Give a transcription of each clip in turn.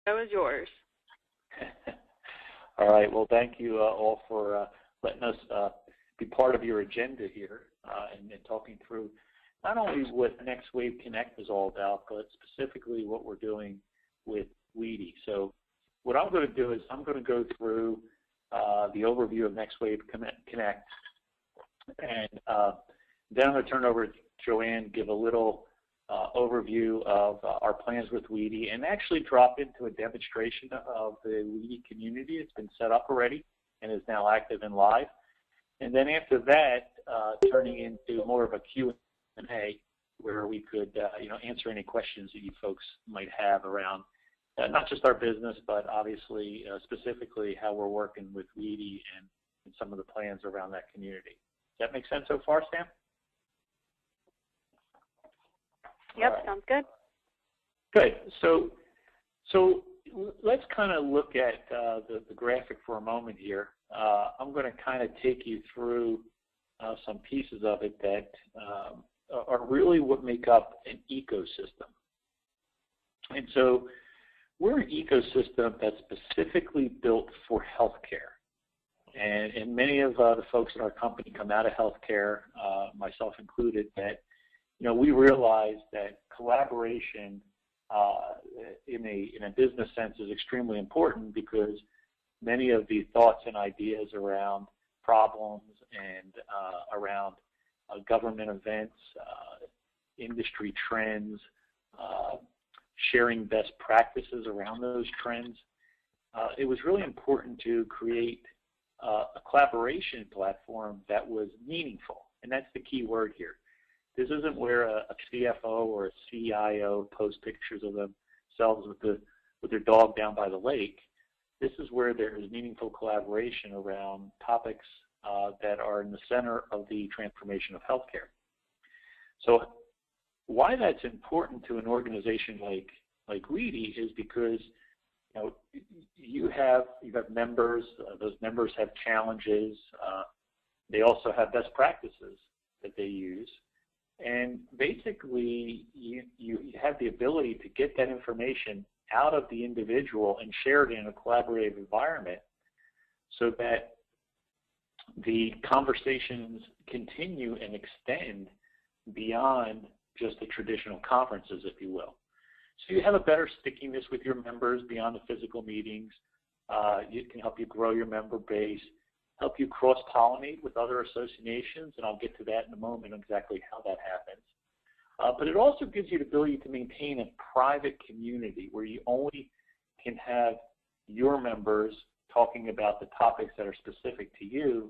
show is yours. All right. Well, thank you all for letting us be part of your agenda here and talking through not only what Next Wave Connect is all about, but specifically what we're doing with WEDI. So what I'm going to do is I'm going to go through the overview of Next Wave Connect, and then I'm going to turn it over to Joanne, give a little overview of our plans with WEDI, and actually drop into a demonstration of the WEDI community. It's been set up already and is now active and live. And then after that, turning into more of a Q&A where we could answer any questions that you folks might have around not just our business, but obviously specifically how we're working with WEDI and some of the plans around that community. Does that make sense so far, Sam? Yep, right. Sounds good. Good. So let's kind of look at the graphic for a moment here. I'm going to kind of take you through some pieces of it that are really what make up an ecosystem. And so we're an ecosystem that's specifically built for healthcare. And many of the folks in our company come out of healthcare, myself included, that we realize that collaboration in a business sense is extremely important, because many of the thoughts and ideas around problems and around government events, industry trends, sharing best practices around those trends, it was really important to create a collaboration platform that was meaningful, and that's the key word here. This isn't where a CFO or a CIO post pictures of themselves with their dog down by the lake. This is where there is meaningful collaboration around topics that are in the center of the transformation of healthcare. So why that's important to an organization like WEDI is because you have members. Those members have challenges. They also have best practices that they use. And basically, you have the ability to get that information out of the individual and share it in a collaborative environment so that the conversations continue and extend beyond just the traditional conferences, if you will. So you have a better stickiness with your members beyond the physical meetings. It can help you grow your member base, help you cross-pollinate with other associations, and I'll get to that in a moment, exactly how that happens. But it also gives you the ability to maintain a private community where you only can have your members talking about the topics that are specific to you,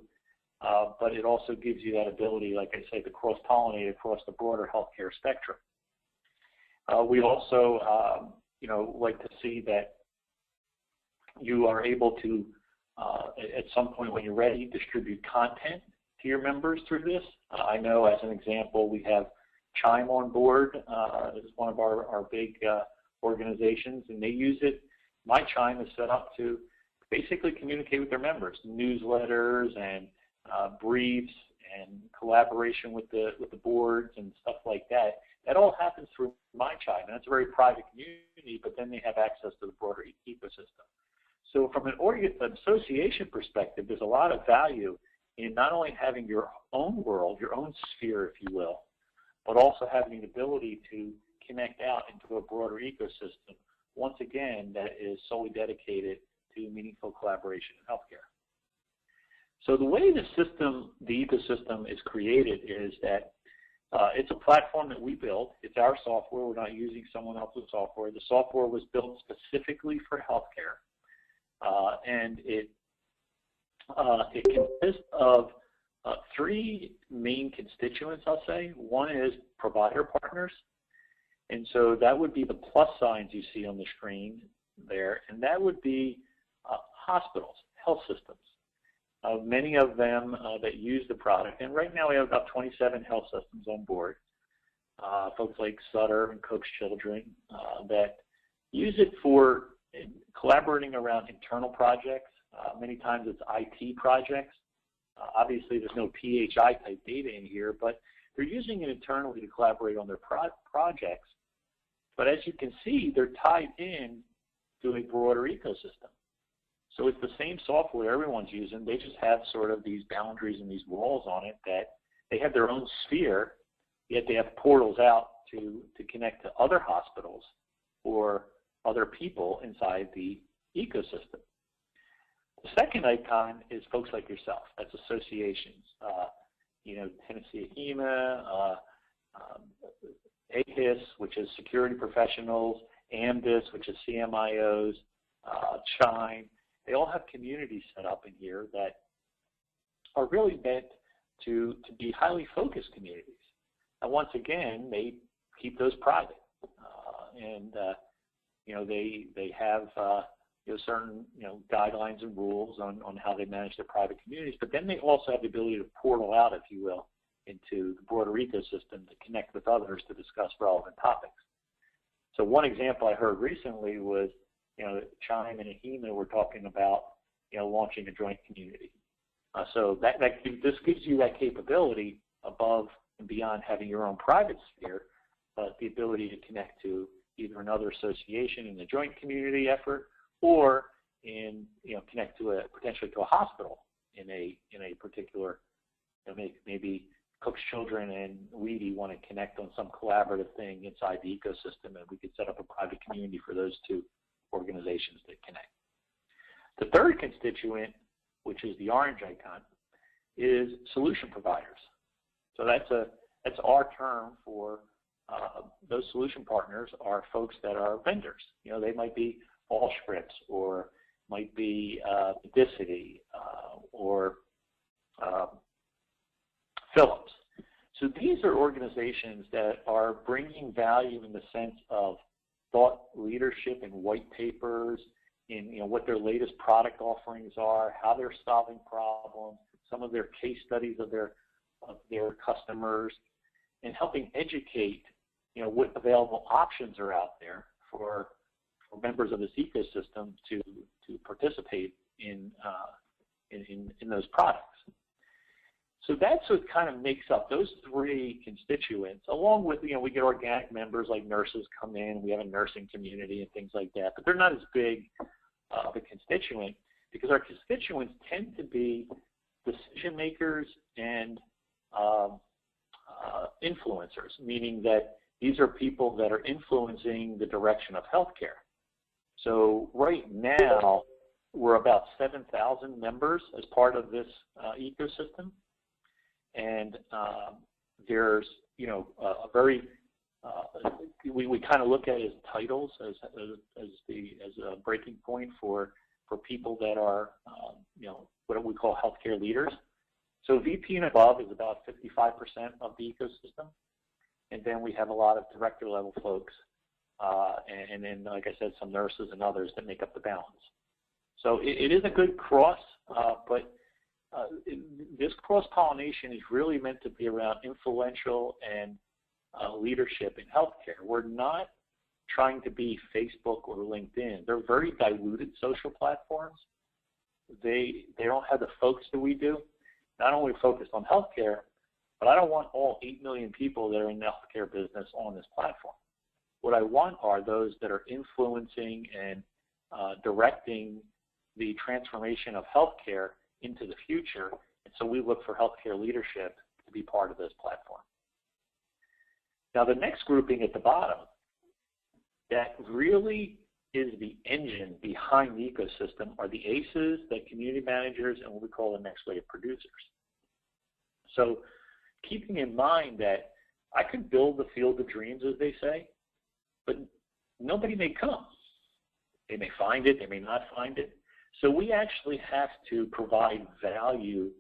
but it also gives you that ability, like I say, to cross-pollinate across the broader healthcare spectrum. We also, like to see that you are able to, at some point when you're ready, distribute content to your members through this. I know, as an example, we have Chime on board. This is one of our big organizations, and they use it. My Chime is set up to basically communicate with their members, newsletters and briefs and collaboration with the boards and stuff like that. That all happens through my Chime, and it's a very private community, but then they have access to the broader ecosystem. So from an association perspective, there's a lot of value in not only having your own world, your own sphere, if you will, but also having the ability to connect out into a broader ecosystem, once again, that is solely dedicated to meaningful collaboration in healthcare. So the way the ecosystem is created is that it's a platform that we built. It's our software. We're not using someone else's software. The software was built specifically for healthcare. And it consists of three main constituents, I'll say. One is provider partners, and so that would be the plus signs you see on the screen there, and that would be hospitals, health systems. Many of them that use the product, and right now we have about 27 health systems on board, folks like Sutter and Cook's Children that use it for collaborating around internal projects. Many times it's IT projects. Obviously, there's no PHI type data in here, but they're using it internally to collaborate on their projects. But as you can see, they're tied in to a broader ecosystem. So it's the same software everyone's using. They just have sort of these boundaries and these walls on it that they have their own sphere, yet they have portals out to connect to other hospitals or other people inside the ecosystem. The second icon is folks like yourself. That's associations. Tennessee AHEMA, AHIS, which is security professionals, AMDIS, which is CMIOs, CHIME. They all have communities set up in here that are really meant to be highly focused communities. And once again, they keep those private. They have certain guidelines and rules on how they manage their private communities, but then they also have the ability to portal out, if you will, into the broader ecosystem to connect with others to discuss relevant topics. So one example I heard recently was, Chime and AHEMA were talking about, launching a joint community. So this gives you that capability above and beyond having your own private sphere, but the ability to connect to either another association in the joint community effort, or connect to potentially to a hospital in a particular, maybe Cook's Children and Weedy want to connect on some collaborative thing inside the ecosystem, and we could set up a private community for those two organizations that connect. The third constituent, which is the orange icon, is solution providers. So that's our term for those solution partners are folks that are vendors. They might be Allscripts, or might be Medicity, or Philips. So these are organizations that are bringing value in the sense of thought leadership and white papers, in what their latest product offerings are, how they're solving problems, some of their case studies of their customers, and helping educate what available options are out there for members of this ecosystem to participate in those products. So that's what kind of makes up those three constituents, along with, we get organic members like nurses come in, we have a nursing community and things like that, but they're not as big of a constituent because our constituents tend to be decision makers and influencers, meaning that these are people that are influencing the direction of healthcare. So right now, we're about 7,000 members as part of this ecosystem. And there's, a very, we kind of look at it as titles as a breaking point for people that are, what we call healthcare leaders. So VP and above is about 55% of the ecosystem. And then we have a lot of director level folks. And then, like I said, some nurses and others that make up the balance. So it is a good cross, but this cross-pollination is really meant to be around influential and leadership in healthcare. We're not trying to be Facebook or LinkedIn. They're very diluted social platforms. They don't have the focus that we do. Not only focused on healthcare, but I don't want all 8 million people that are in the healthcare business on this platform. What I want are those that are influencing and directing the transformation of healthcare into the future. And so we look for healthcare leadership to be part of this platform. Now, the next grouping at the bottom, that really is the engine behind the ecosystem, are the ACEs, the community managers, and what we call the next wave producers. So keeping in mind that I could build the field of dreams, as they say, but nobody may come. They may find it, they may not find it. So we actually have to provide value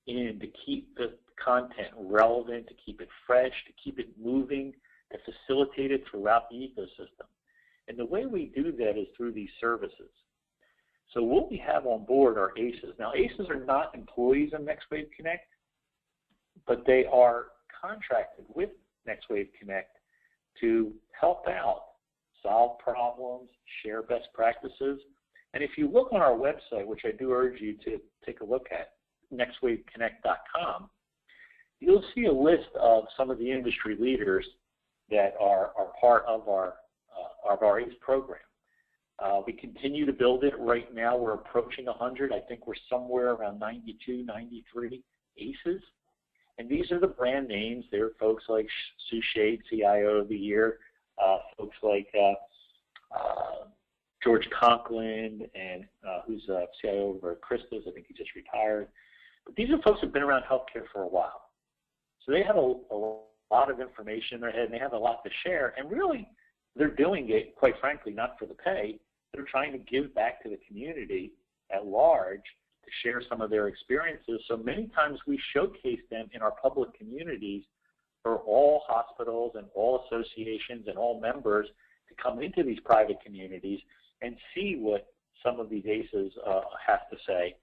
in to keep the content relevant, to keep it fresh, to keep it moving, to facilitate it throughout the ecosystem. And the way we do that is through these services. So what we have on board are ACEs. Now, ACEs are not employees of NextWave Connect, but they are contracted with NextWave Connect to help out, solve problems, share best practices. And if you look on our website, which I do urge you to take a look at, nextwaveconnect.com, you'll see a list of some of the industry leaders that are part of our ACE program. We continue to build it. Right now we're approaching 100. I think we're somewhere around 92, 93 ACEs. And these are the brand names. They're folks like Sue Shade, CIO of the Year, folks like George Conklin, and who's CIO over at Christus. I think he just retired. But these are folks who've been around healthcare for a while. So they have a lot of information in their head, and they have a lot to share. And really, they're doing it, quite frankly, not for the pay. They're trying to give back to the community at large to share some of their experiences. So many times we showcase them in our public communities for all hospitals and all associations and all members to come into these private communities and see what some of these ACEs have to say,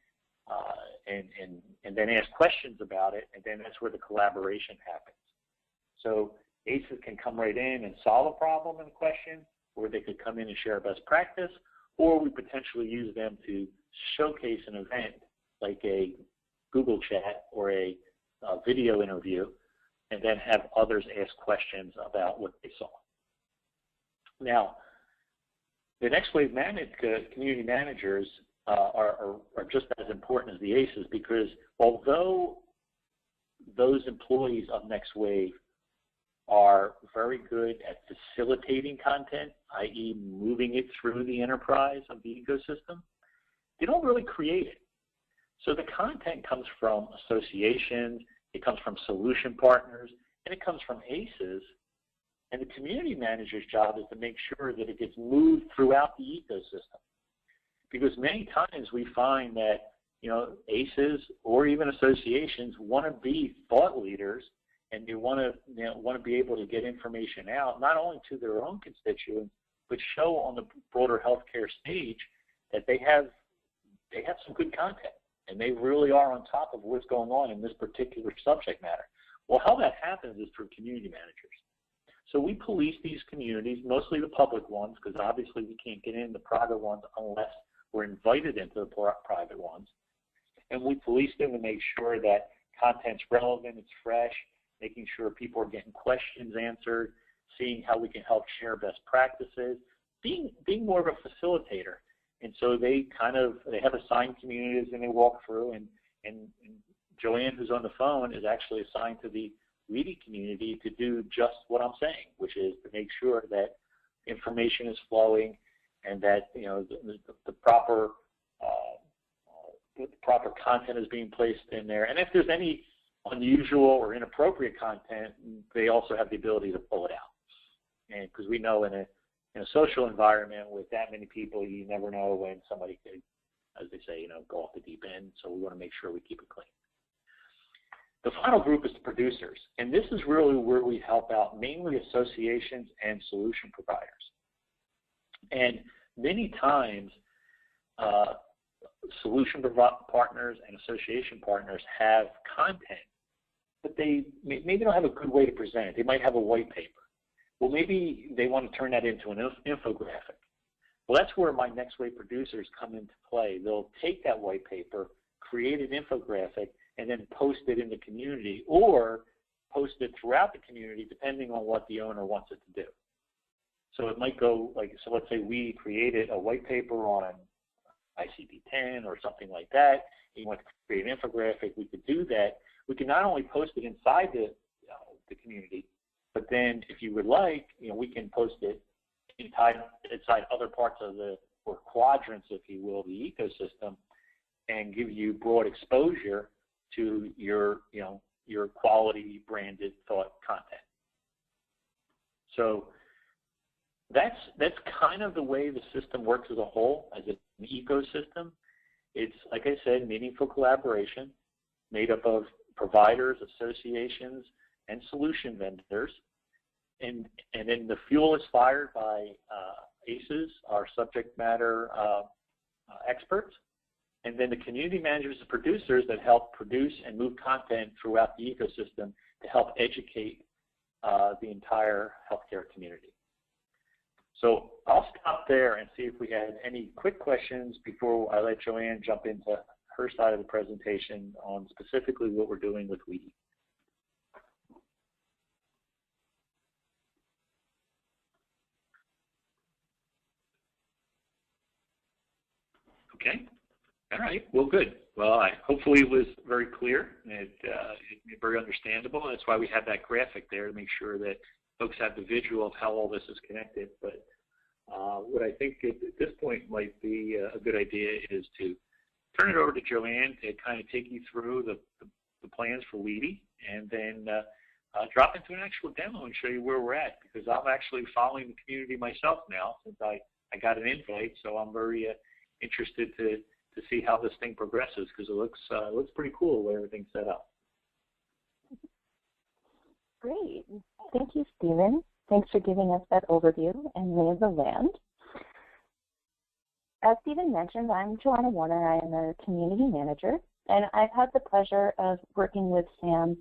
and then ask questions about it, and then that's where the collaboration happens. So ACEs can come right in and solve a problem in a question, or they could come in and share best practice, or we potentially use them to showcase an event like a Google chat or a video interview, and then have others ask questions about what they saw. Now, the next wave community managers are just as important as the ACEs, because although those employees of Next Wave are very good at facilitating content, i.e. moving it through the enterprise of the ecosystem, they don't really create it. So the content comes from associations, it comes from solution partners, and it comes from ACEs. And the community manager's job is to make sure that it gets moved throughout the ecosystem. Because many times we find that, ACEs or even associations want to be thought leaders, and they want to be able to get information out, not only to their own constituents, but show on the broader healthcare stage that they have some good content, and they really are on top of what's going on in this particular subject matter. Well, how that happens is through community managers. So we police these communities, mostly the public ones, because obviously we can't get in the private ones unless we're invited into the private ones. And we police them to make sure that content's relevant, it's fresh, making sure people are getting questions answered, seeing how we can help share best practices, being more of a facilitator. And so they have assigned communities and they walk through, and Joanne, who's on the phone, is actually assigned to the Weedy community to do just what I'm saying, which is to make sure that information is flowing and that the proper content is being placed in there. And if there's any unusual or inappropriate content, they also have the ability to pull it out. And because we know in a social environment with that many people, you never know when somebody could, as they say, go off the deep end. So we want to make sure we keep it clean. The final group is the producers, and this is really where we help out mainly associations and solution providers. And many times, solution partners and association partners have content, but they maybe don't have a good way to present it. They might have a white paper. Well, maybe they want to turn that into an infographic. Well, that's where my Next Wave producers come into play. They'll take that white paper, create an infographic, and then post it in the community, or post it throughout the community depending on what the owner wants it to do. So it might go so let's say we created a white paper on ICD-10 or something like that. You want to create an infographic, we could do that. We can not only post it inside the community, but then if you would like, we can post it inside other parts of or quadrants, if you will, the ecosystem, and give you broad exposure to your quality branded thought content. So that's kind of the way the system works as a whole, as an ecosystem. It's, like I said, meaningful collaboration made up of providers, associations, and solution vendors. And then the fuel is fired by ACEs, our subject matter experts. And then the community managers and producers that help produce and move content throughout the ecosystem to help educate the entire healthcare community. So I'll stop there and see if we had any quick questions before I let Joanne jump into her side of the presentation on specifically what we're doing with Weedy. Okay. All right. Well, good. Well, hopefully it was very clear and very understandable. That's why we have that graphic there to make sure that folks have the visual of how all this is connected. But what I think at this point might be a good idea is to turn it over to Joanne to kind of take you through the plans for WEDI, and then drop into an actual demo and show you where we're at, because I'm actually following the community myself now since I got an invite, so I'm very interested to see how this thing progresses, because it looks pretty cool the way everything's set up. Great. Thank you, Stephen. Thanks for giving us that overview and lay of the land. As Stephen mentioned, I'm Joanna Warner. I am a community manager, and I've had the pleasure of working with Sam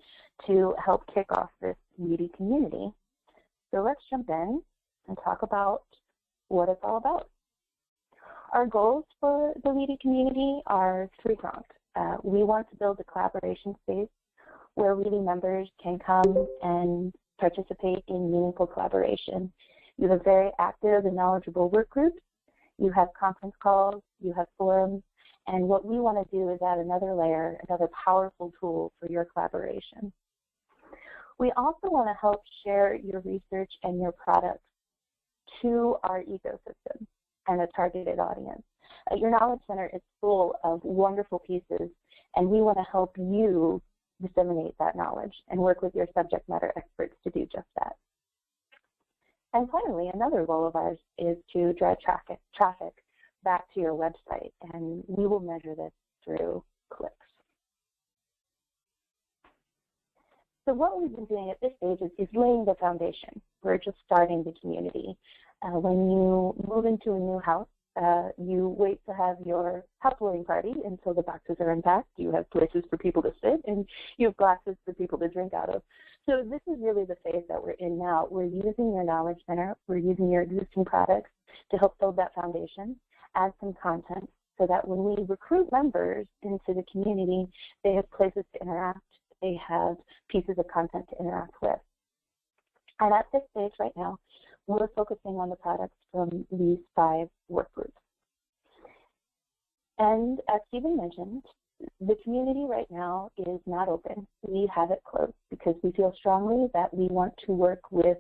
to help kick off this WEDI community. So let's jump in and talk about what it's all about. Our goals for the WEDI community are three-pronged. We want to build a collaboration space where WEDI members can come and participate in meaningful collaboration. You have very active and knowledgeable work groups. You have conference calls, you have forums, and what we want to do is add another layer, another powerful tool for your collaboration. We also want to help share your research and your products to our ecosystem and a targeted audience. Your Knowledge Center is full of wonderful pieces, and we want to help you disseminate that knowledge and work with your subject matter experts to do just that. And finally, another goal of ours is to drive traffic back to your website, and we will measure this through clicks. So what we've been doing at this stage is laying the foundation. We're just starting the community. When you move into a new house, you wait to have your housewarming party until the boxes are unpacked. You have places for people to sit, and you have glasses for people to drink out of. So this is really the phase that we're in now. We're using your Knowledge Center. We're using your existing products to help build that foundation, add some content, so that when we recruit members into the community, they have places to interact. They have pieces of content to interact with. And at this stage right now, we're focusing on the products from these 5 work groups. And as Stephen mentioned, the community right now is not open. We have it closed because we feel strongly that we want to work with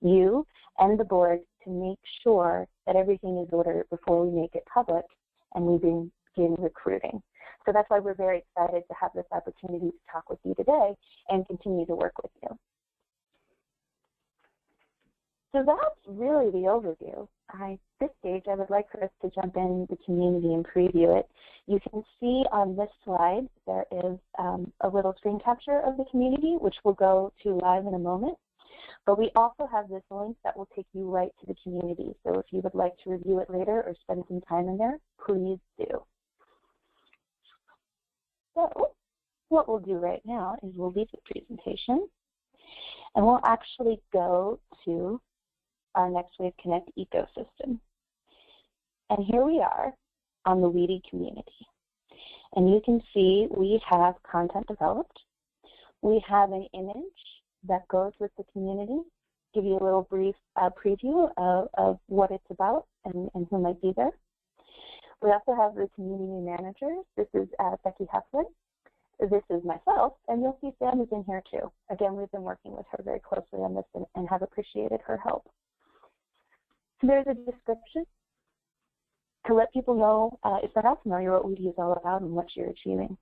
you and the board to make sure that everything is ordered before we make it public and we begin recruiting. So that's why we're very excited to have this opportunity to talk with you today and continue to work with you. So that's really the overview. At this stage, I would like for us to jump in the community and preview it. You can see on this slide there is a little screen capture of the community, which we'll go to live in a moment. But we also have this link that will take you right to the community. So if you would like to review it later or spend some time in there, please do. So what we'll do right now is we'll leave the presentation, and we'll actually go to our Next Wave Connect ecosystem. And here we are on the WEDI community. And you can see we have content developed. We have an image that goes with the community, give you a little brief preview of what it's about and who might be there. We also have the community managers. This is Becky Heflin. This is myself, and you'll see Sam is in here too. Again, we've been working with her very closely on this and have appreciated her help. So there's a description to let people know, if they're not familiar, what WEDI is all about and what you're achieving.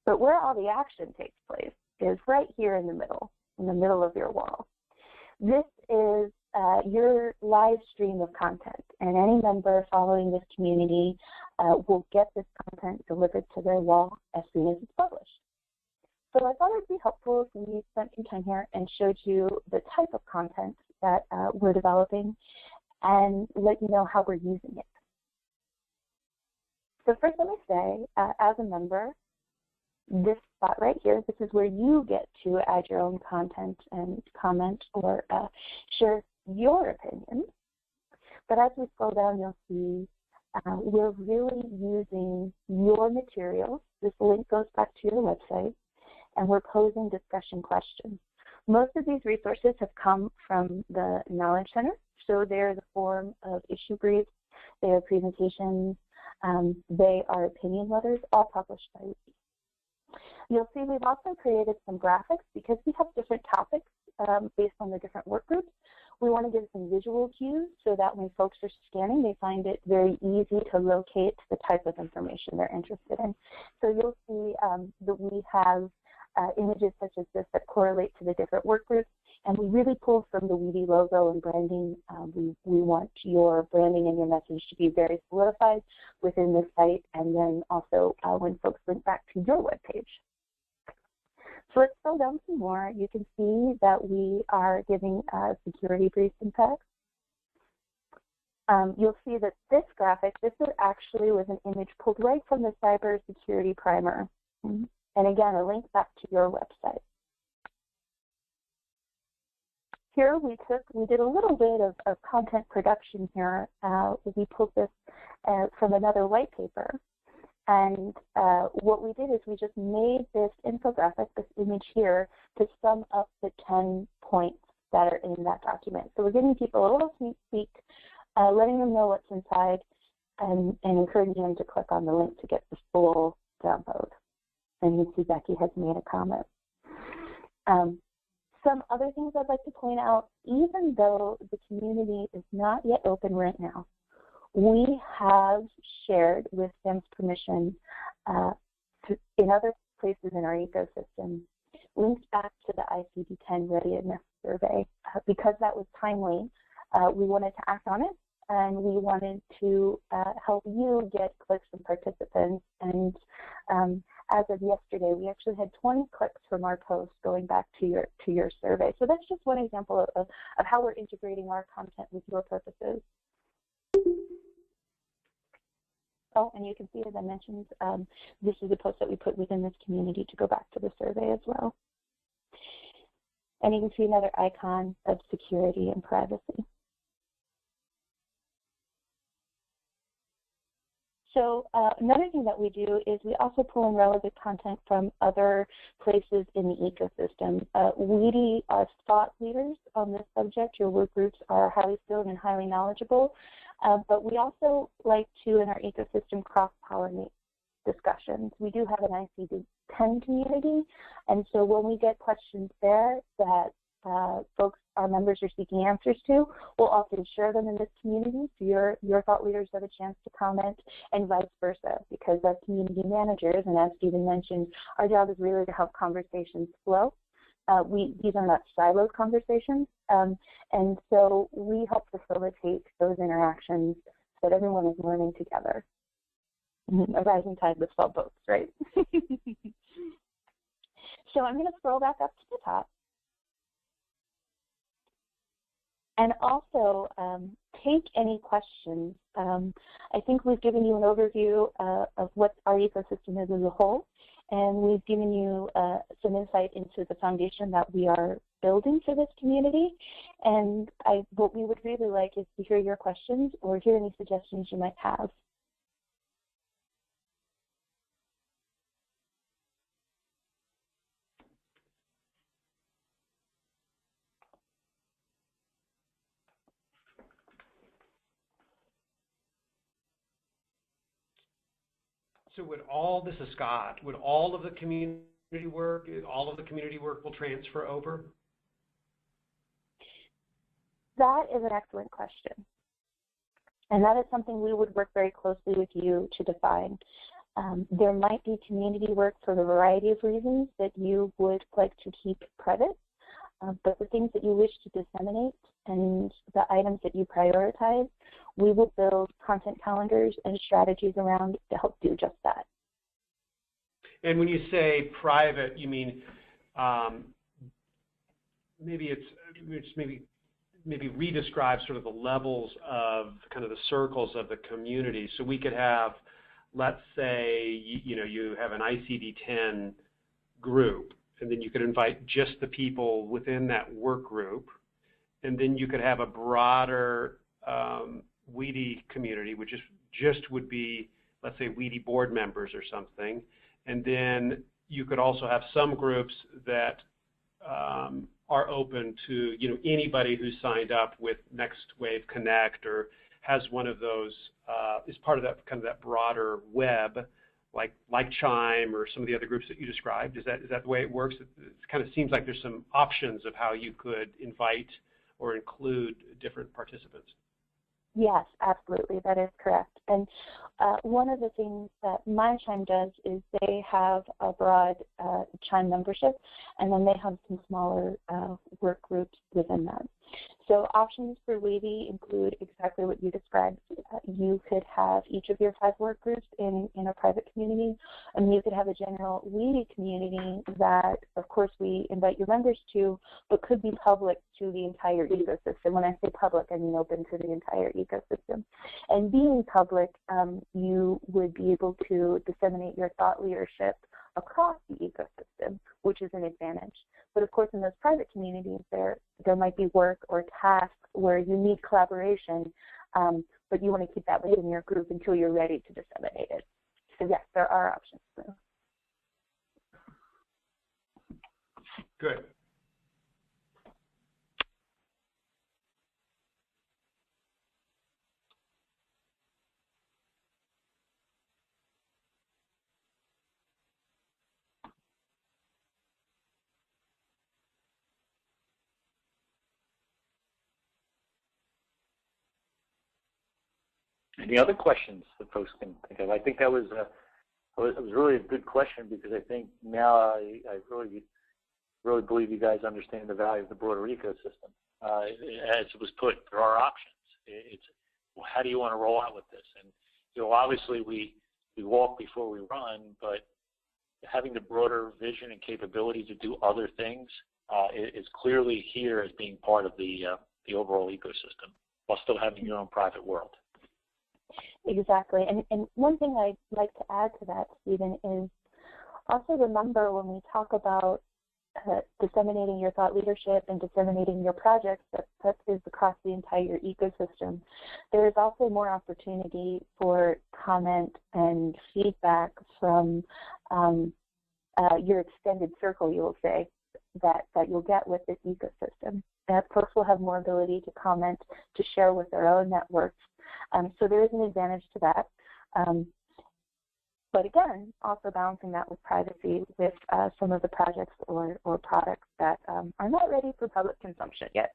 But where all the action takes place is right here in the middle of your wall. This is your live stream of content, and any member following this community will get this content delivered to their wall as soon as it's published. So I thought it would be helpful if we spent some time here and showed you the type of content that we're developing and let you know how we're using it. So first let me say, as a member, this spot right here, this is where you get to add your own content and comment or share your opinions. But as we scroll down, you'll see we're really using your materials. This link goes back to your website, and we're posing discussion questions. Most of these resources have come from the Knowledge Center, so they're the form of issue briefs, they are presentations, They are opinion letters, all published by Wiki. You'll see we've also created some graphics because we have different topics based on the different work groups. We want to give some visual cues so that when folks are scanning, they find it very easy to locate the type of information they're interested in. So you'll see that we have images such as this that correlate to the different work groups, and we really pull from the Weedy logo and branding. We want your branding and your message to be very solidified within the site, and then also when folks link back to your webpage. So let's scroll down some more. You can see that we are giving security briefs and text. You'll see that this graphic, this is actually was an image pulled right from the cybersecurity primer. And again, a link back to your website. Here we did a little bit of content production here. We pulled this from another white paper. And what we did is we just made this infographic, this image here, to sum up the 10 points that are in that document. So we're giving people a little sneak peek, letting them know what's inside, and encouraging them to click on the link to get the full download. And you see Becky has made a comment. Some other things I'd like to point out, even though the community is not yet open right now, we have shared with STEM's permission in other places in our ecosystem links back to the ICD-10 readiness survey. Because that was timely, we wanted to act on it, and we wanted to help you get clicks from participants. And as of yesterday, we actually had 20 clicks from our post going back to your survey. So that's just one example of how we're integrating our content with your purposes. Oh, and you can see, as I mentioned, this is a post that we put within this community to go back to the survey as well. And you can see another icon of security and privacy. So another thing that we do is we also pull in relevant content from other places in the ecosystem. We are thought leaders on this subject. Your work groups are highly skilled and highly knowledgeable. But we also like to, in our ecosystem, cross-pollinate discussions. We do have an ICD-10 community, and so when we get questions there that our members are seeking answers to, we'll often share them in this community so your thought leaders have a chance to comment, and vice versa, because as community managers, and as Stephen mentioned, our job is really to help conversations flow. These are not siloed conversations, and so we help facilitate those interactions so that everyone is learning together. A rising tide lifts all boats, right? So I'm going to scroll back up to the top. And also take any questions. I think we've given you an overview of what our ecosystem is as a whole, and we've given you some insight into the foundation that we are building for this community. And what we would really like is to hear your questions or hear any suggestions you might have. So this is Scott, would all of the community work will transfer over? That is an excellent question. And that is something we would work very closely with you to define. There might be community work for a variety of reasons that you would like to keep private, but the things that you wish to disseminate and the items that you prioritize, we will build content calendars and strategies around to help do just that. And when you say private, you mean maybe re-describe sort of the levels of kind of the circles of the community. So we could have, let's say, you have an ICD-10 group, and then you could invite just the people within that work group, and then you could have a broader Weedy community, which just would be, let's say, Weedy board members or something, and then you could also have some groups that are open to anybody who's signed up with Next Wave Connect or has one of those, is part of that kind of that broader web, like Chime or some of the other groups that you described. Is that the way it works? It kind of seems like there's some options of how you could invite or include different participants. Yes, absolutely. That is correct. And one of the things that my Chime does is they have a broad Chime membership, and then they have some smaller work groups within that. So options for Wavy include exactly what you described. You could have each of your 5 work groups in a private community, and you could have a general Wavy community that, of course, we invite your members to, but could be public to the entire ecosystem. When I say public, I mean open to the entire ecosystem. And being public, you would be able to disseminate your thought leadership across the ecosystem, which is an advantage. But of course, in those private communities, there might be work or tasks where you need collaboration, but you want to keep that within your group until you're ready to disseminate it. So yes, there are options. Good. Any other questions that folks can think of? I think that was really a good question, because I think now I really believe you guys understand the value of the broader ecosystem. As it was put, there are options. It's how do you want to roll out with this? And obviously we walk before we run, but having the broader vision and capability to do other things is clearly here as being part of the overall ecosystem, while still having your own private world. Exactly. And one thing I'd like to add to that, Stephen, is also remember when we talk about disseminating your thought leadership and disseminating your projects, that is across the entire ecosystem. There is also more opportunity for comment and feedback from your extended circle, you will say, that you'll get with this ecosystem. And folks will have more ability to comment, to share with their own networks. So there is an advantage to that. But again, also balancing that with privacy with some of the projects or products that are not ready for public consumption yet.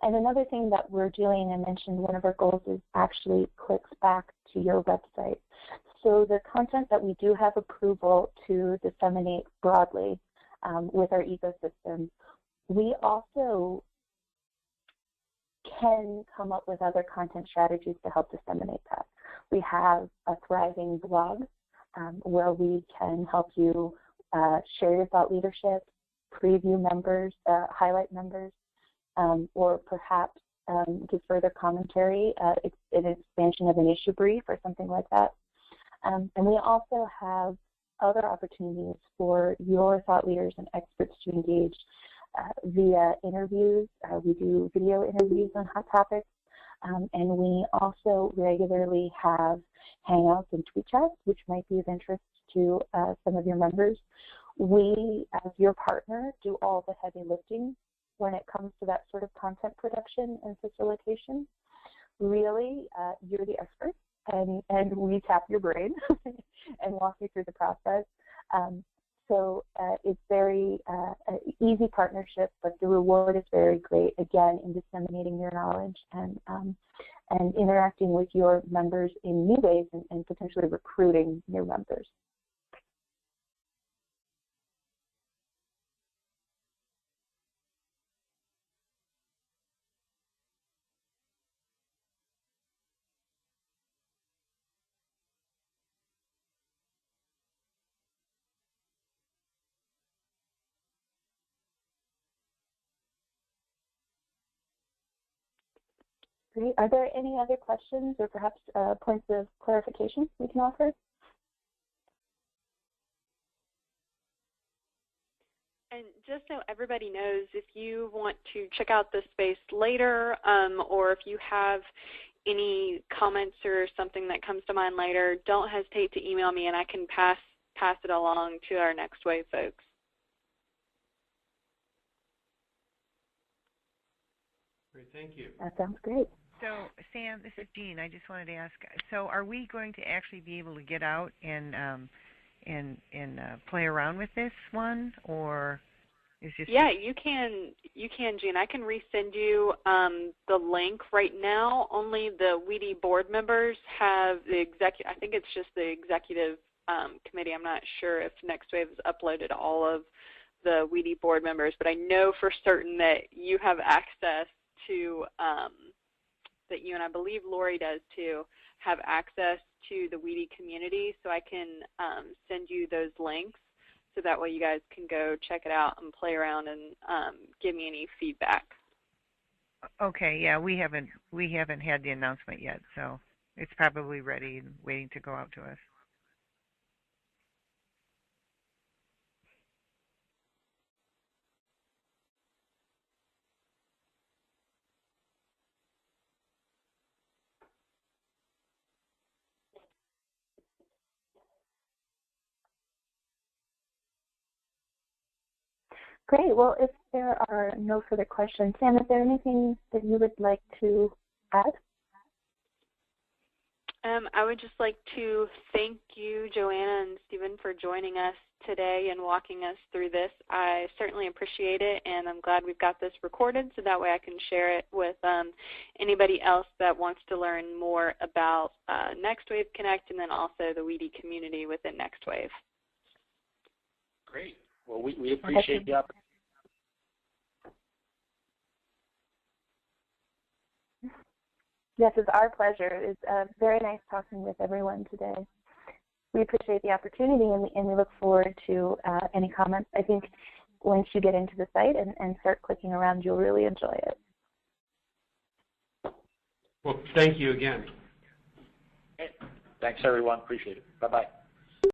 And another thing that we're doing, I mentioned one of our goals is actually clicks back to your website. So the content that we do have approval to disseminate broadly with our ecosystem, we also can come up with other content strategies to help disseminate that. We have a thriving blog where we can help you share your thought leadership, preview members, highlight members, or perhaps give further commentary, an expansion of an issue brief or something like that. And we also have other opportunities for your thought leaders and experts to engage via interviews. We do video interviews on hot topics, and we also regularly have hangouts and tweet chats, which might be of interest to some of your members. We, as your partner, do all the heavy lifting when it comes to that sort of content production and facilitation. Really, you're the expert, and we tap your brain and walk you through the process. So it's very easy partnership, but the reward is very great, again, in disseminating your knowledge and interacting with your members in new ways and potentially recruiting new members. Great. Are there any other questions or perhaps points of clarification we can offer? And just so everybody knows, if you want to check out this space later, or if you have any comments or something that comes to mind later, don't hesitate to email me and I can pass it along to our Next Wave folks. Thank you. That sounds great. So, Sam, this is Jean. I just wanted to ask. So, are we going to actually be able to get out and play around with this one, or is just? Yeah, you can, Jean. I can resend you the link. Right now, only the WEDI board members have the executive. I think it's just the executive committee. I'm not sure if NextWave has uploaded all of the WEDI board members, but I know for certain that you have access to, that you and I believe Lori does too, have access to the WEDI community, so I can send you those links so that way you guys can go check it out and play around and give me any feedback. Okay, yeah, we haven't had the announcement yet, so it's probably ready and waiting to go out to us. Great. Well, if there are no further questions, Sam, is there anything that you would like to add? I would just like to thank you, Joanna and Stephen, for joining us today and walking us through this. I certainly appreciate it, and I'm glad we've got this recorded so that way I can share it with anybody else that wants to learn more about NextWave Connect and then also the WEDI community within NextWave. Great. Well, we appreciate the opportunity. Yes, it's our pleasure. It's very nice talking with everyone today. We appreciate the opportunity, and we look forward to any comments. I think once you get into the site and start clicking around, you'll really enjoy it. Well, thank you again. Thanks, everyone. Appreciate it. Bye-bye.